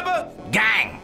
Rapper Gang.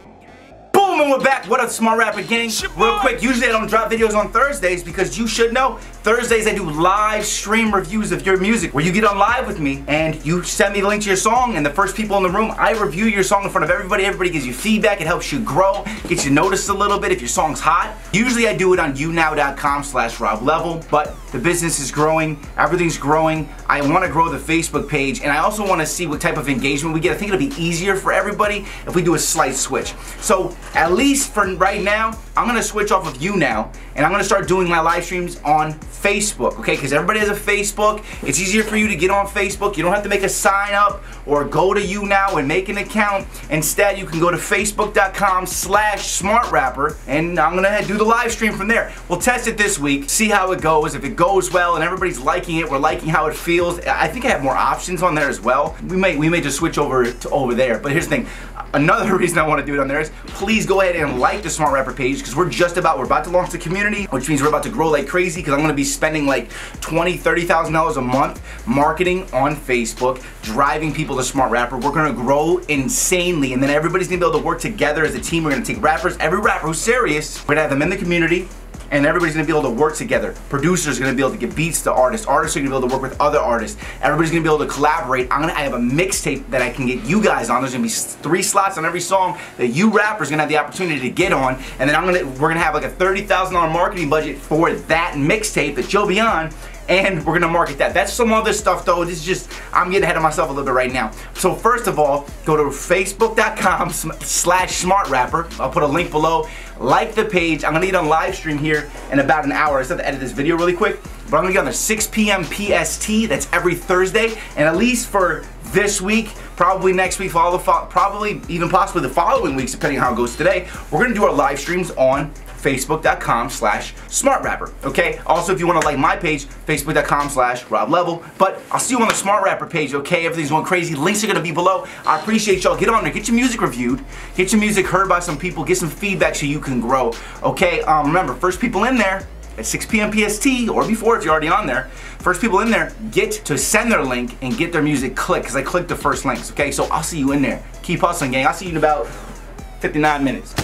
Boom, and we're back. What up, Smart Rapper Gang? Real quick, usually I don't drop videos on Thursdays because you should know, Thursdays I do live stream reviews of your music where you get on live with me and you send me the link to your song, and the first people in the room, I review your song in front of everybody. Everybody gives you feedback. It helps you grow, gets you noticed a little bit if your song's hot. Usually I do it on younow.com/RobLevel, but the business is growing, everything's growing. I want to grow the Facebook page, and I also want to see what type of engagement we get. I think it'll be easier for everybody if we do a slight switch. So at least for right now, I'm gonna switch off of YouNow, and I'm gonna start doing my live streams on Facebook, okay? Because everybody has a Facebook. It's easier for you to get on Facebook. You don't have to make a sign up or go to YouNow and make an account. Instead, you can go to facebook.com/smartrapper, and I'm gonna do the live stream from there. We'll test it this week, see how it goes. If it goes well and everybody's liking it, we're liking how it feels. I think I have more options on there as well. We may just switch over to over there. But here's the thing. Another reason I want to do it on there is please go ahead and like the Smart Rapper page, because we're about to launch the community, which means we're about to grow like crazy, because I'm going to be spending like $20,000-$30,000 a month marketing on Facebook, driving people to Smart Rapper. We're going to grow insanely, and then everybody's going to be able to work together as a team. We're going to take rappers, every rapper who's serious, we're going to have them in the community, and everybody's gonna be able to work together. Producers are gonna be able to get beats to artists. Artists are gonna be able to work with other artists. Everybody's gonna be able to collaborate. I have a mixtape that I can get you guys on. There's gonna be 3 slots on every song that you rappers gonna have the opportunity to get on. And then we're gonna have like a $30,000 marketing budget for that mixtape that you'll be on. And we're gonna market that. That's some other stuff though. This is just, I'm getting ahead of myself a little bit right now. So first of all, go to facebook.com/smartrapper. I'll put a link below. Like the page. I'm gonna get on live stream here in about an hour. I just have to edit this video really quick. But I'm gonna get on the 6 p.m. PST. That's every Thursday. And at least for this week, probably next week, probably even possibly the following weeks, depending on how it goes today, we're gonna do our live streams on facebook.com/smartrapper, okay? Also, if you want to like my page, facebook.com/RobLevel. But I'll see you on the Smart Rapper page, okay? Everything's going crazy. Links are going to be below. I appreciate y'all. Get on there. Get your music reviewed. Get your music heard by some people. Get some feedback so you can grow, okay? Remember, first people in there at 6 p.m. PST, or before if you're already on there, first people in there get to send their link and get their music clicked, because I clicked the first links, okay? So I'll see you in there. Keep hustling, gang. I'll see you in about 59 minutes.